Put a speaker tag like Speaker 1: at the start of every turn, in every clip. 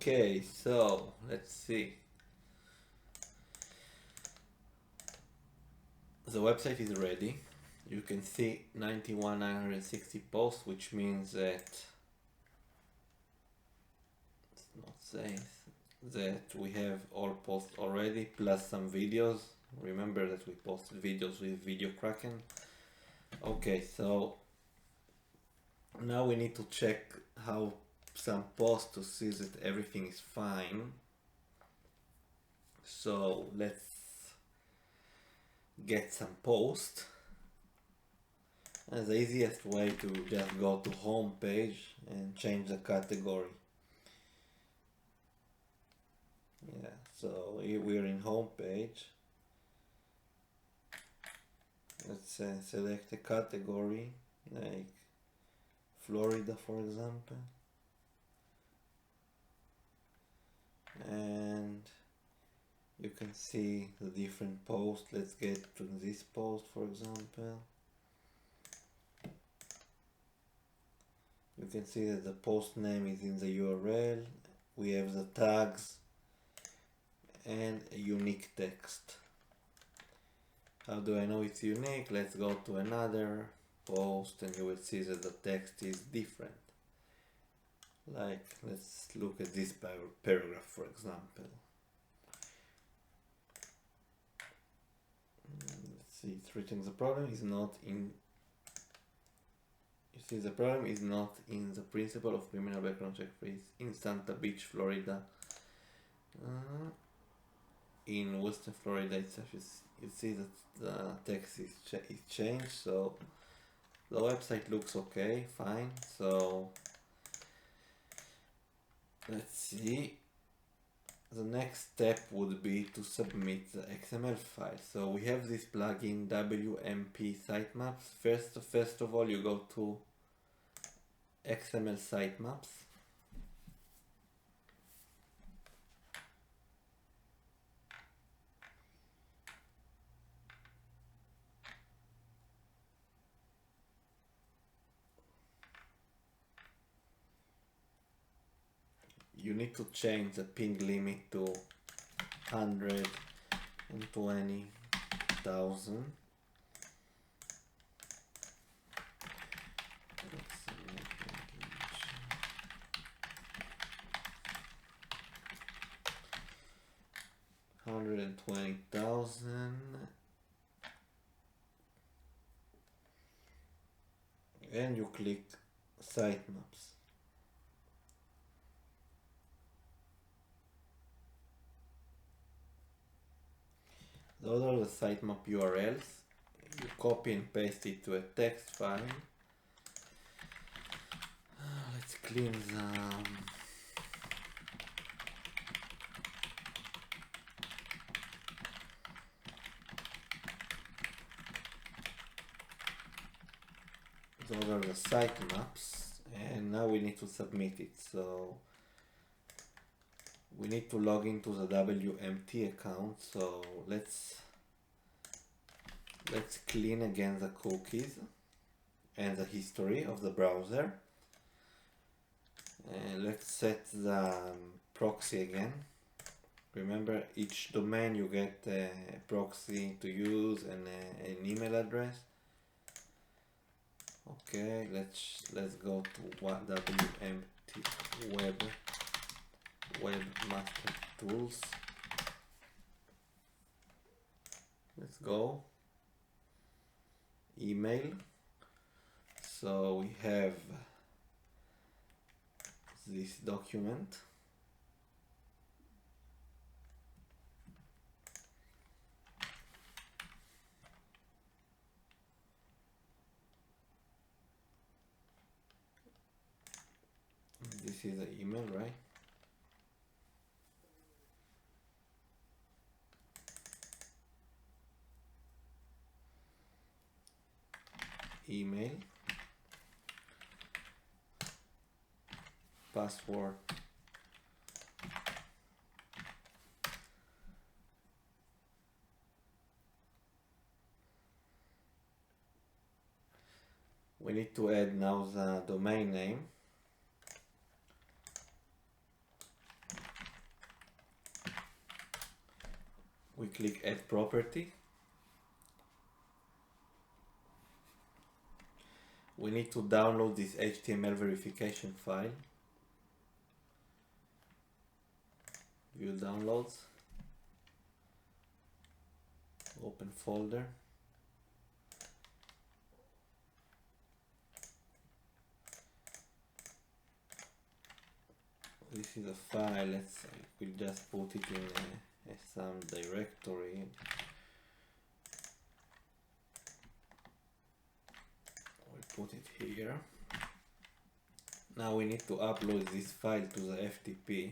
Speaker 1: Okay, so let's see. The website is ready. You can see 91,960 posts, which means that it's not saying that we have all posts already, plus some videos. Remember that we posted videos with Video Kraken. Okay, so now we need to check how some posts to see that everything is fine. So let's get some posts. And the easiest way to just go to home page and change the category. Yeah, so here we're in home page. Let's select a category like Florida, for example, and you can see the different posts. Let's get to this post, for example. You can see that the post name is in the URL. We have the tags and a unique text. How do I know it's unique? Let's go to another post and you will see that the text is different. Like, let's look at this paragraph, for example. Let's see, it's written, the problem is not in, you see, the problem is not in the principle of criminal background check freeze in Santa Beach, Florida. In Western Florida itself, you see that the text is changed, so the website looks okay, fine. So let's see. The next step would be to submit the XML file. So we have this plugin WMP sitemaps. First of all, you go to XML sitemaps. You need to change the ping limit to 120,000. And you click sitemaps. Those are the sitemap URLs. You copy and paste it to a text file. Let's clean the those are the sitemaps, and now we need to submit it. So we need to log into the WMT account. So let's clean again the cookies and the history of the browser. And let's set the proxy again. Remember, each domain you get a proxy to use and an email address. Okay, let's go to WMT webmaster tools. Let's go. Email. So we have this document. This is the email, right? Email, password, we need to add now the domain name. we click add property. We need to download this HTML verification file. View downloads, open folder. This is a file, we'll just put it in some directory. We'll put it here. Now we need to upload this file to the FTP.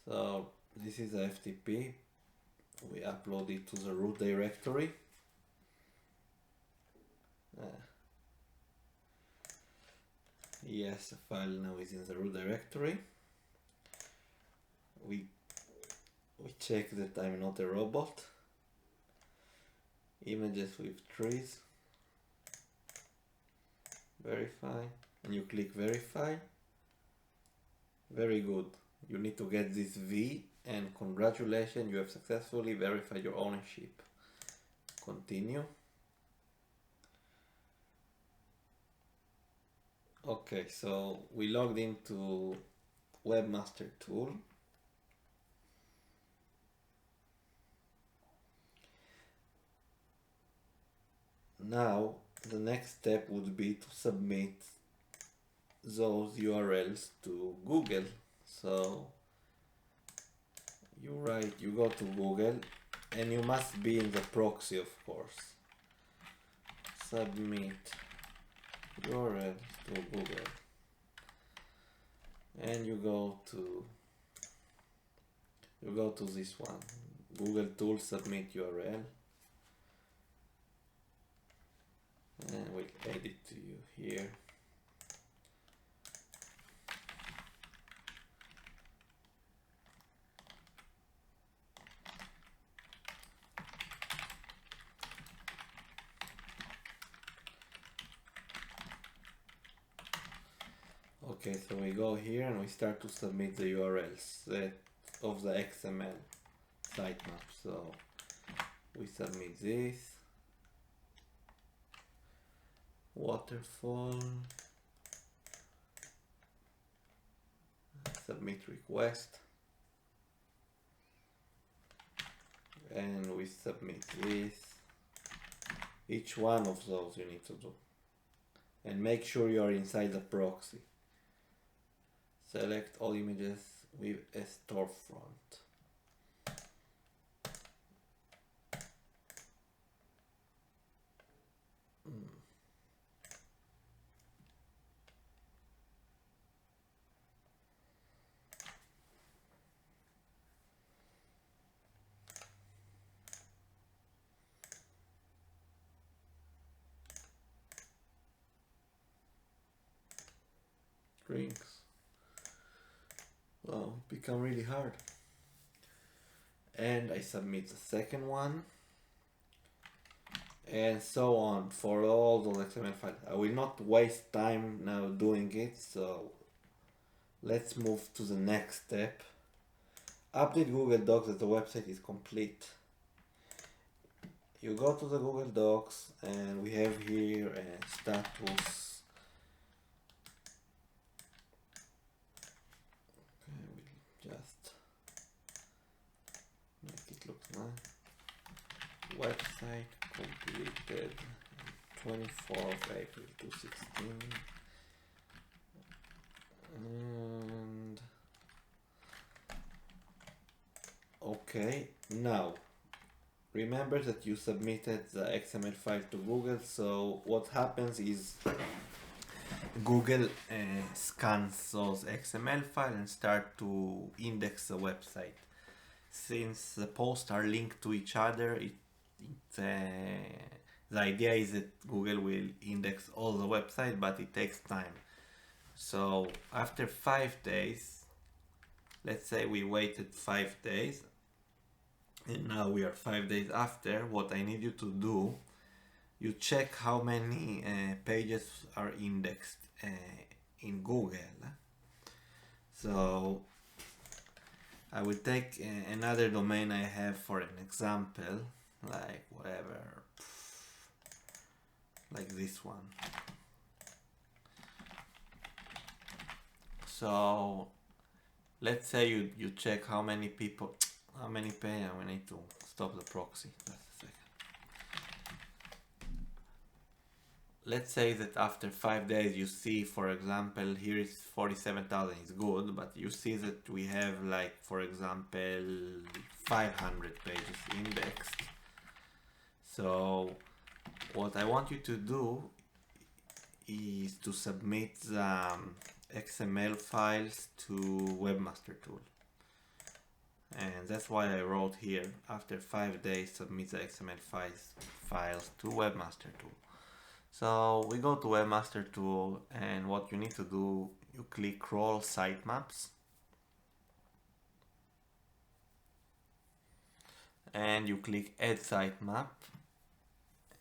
Speaker 1: So this is the FTP. We upload it to the root directory. Yes, the file now is in the root directory. We check that I'm not a robot. Images with trees. Verify, and you click verify. Very good. You need to get this V, and congratulations, you have successfully verified your ownership. Continue. Okay, so we logged into Webmaster Tool. Now the next step would be to submit those URLs to Google. So you go to Google, and you must be in the proxy, of course. Submit URL to Google, and you go to this one, Google Tools Submit URL, and we'll add it to you here. Okay, so we go here and we start to submit the URLs of the XML sitemap. So we submit this waterfall, submit request, and we submit this. Each one of those you need to do, and make sure you are inside the proxy. Select all images with a storefront. Strings. Wow, it become really hard. And I submit the second one, and so on for all those XML files. I will not waste time now doing it, so let's move to the next step. Update Google Docs that the website is complete. You go to the Google Docs, and we have here a status. Website completed 24th of April 2016, and okay, now remember that you submitted the XML file to Google. So what happens is Google scans those XML files and start to index the website. Since the posts are linked to each other, the idea is that Google will index all the website, but it takes time. So after 5 days, let's say we waited 5 days, and now we are 5 days after. What I need you to do, you check how many pages are indexed in Google. So I will take another domain I have for an example, like whatever, like this one. So let's say you check how many people, how many pay. We need to stop the proxy. Just a second. Let's say that after 5 days you see, for example, here is 47,000 is good, but you see that we have, like, for example, 500 pages indexed. So what I want you to do is to submit the XML files to Webmaster Tool. And that's why I wrote here, after 5 days submit the XML files to Webmaster Tool. So we go to Webmaster Tool, and what you need to do, you click Crawl Sitemaps, and you click Add Sitemap,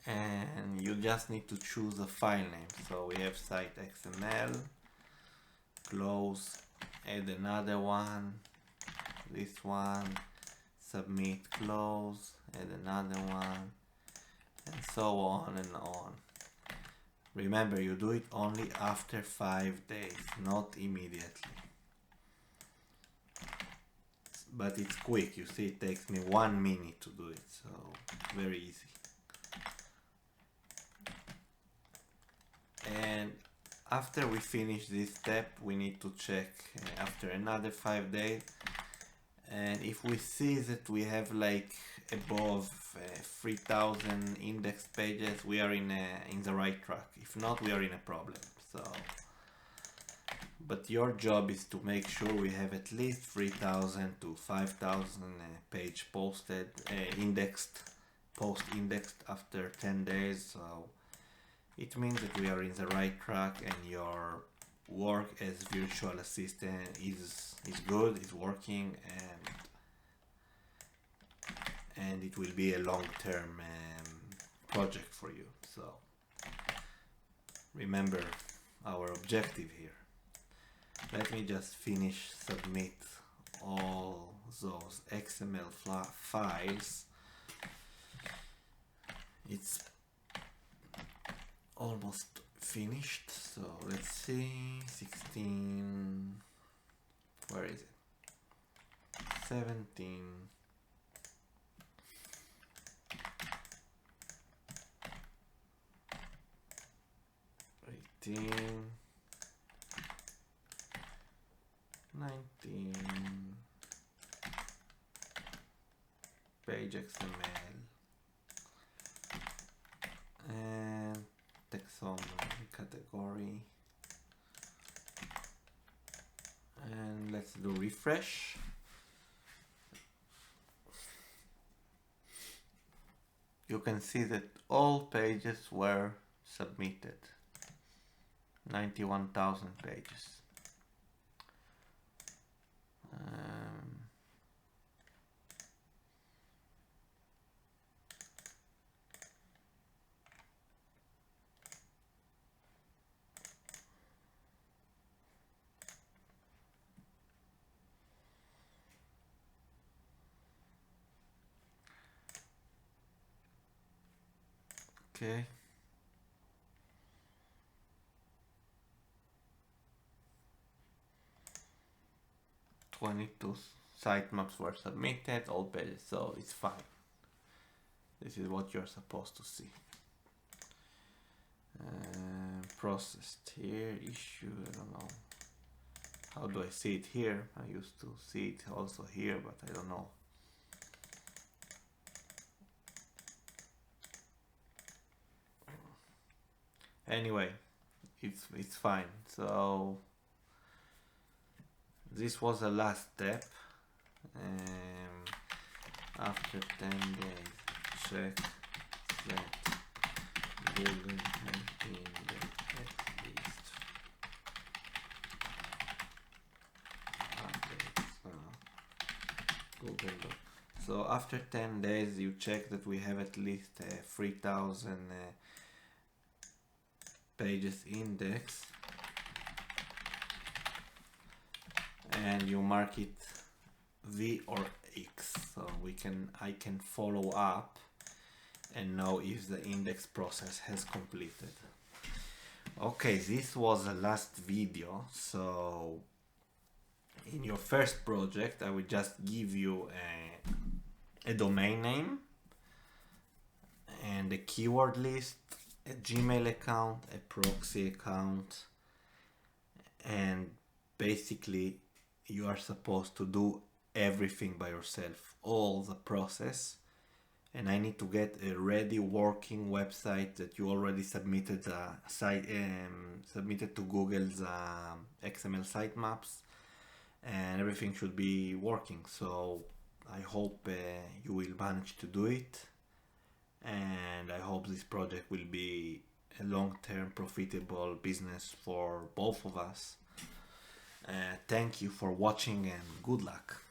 Speaker 1: and you just need to choose a file name. So we have site XML, close, add another one, this one, submit, close, add another one, and so on and on. Remember, you do it only after 5 days, not immediately. But it's quick, you see, it takes me 1 minute to do it, so very easy. And after we finish this step, we need to check after another 5 days, and if we see that we have like above 3,000 indexed pages, we are in the right track. If not, we are in a problem. So, but your job is to make sure we have at least 3,000 to 5,000 page posted, post-indexed after 10 days. So it means that we are in the right track, and your work as virtual assistant is good, is working, and it will be a long-term project for you. So remember our objective here. Let me just finish submit all those XML files. It's almost finished, so let's see, 16, where is it, 17, 18, 19, page XML, and taxonomy category, and let's do refresh. You can see that all pages were submitted, 91,000 pages. Okay. "22 sitemaps were submitted, all pages," so it's fine. This is what you're supposed to see. Processed here, issue, I don't know. How do I see it here? I used to see it also here, but I don't know. Anyway, it's fine. So this was the last step. After 10 days, check that Google has been at least updates. Google. So after 10 days, you check that we have at least 3,000 pages index, and you mark it V or X, so I can follow up and know if the index process has completed. Okay, this was the last video. So in your first project, I will just give you a domain name and a keyword list, a Gmail account, a proxy account, and basically you are supposed to do everything by yourself, all the process. And I need to get a ready working website that you already submitted submitted to Google's XML sitemaps, and everything should be working. So I hope you will manage to do it, and I hope this project will be a long-term profitable business for both of us. Thank you for watching and good luck.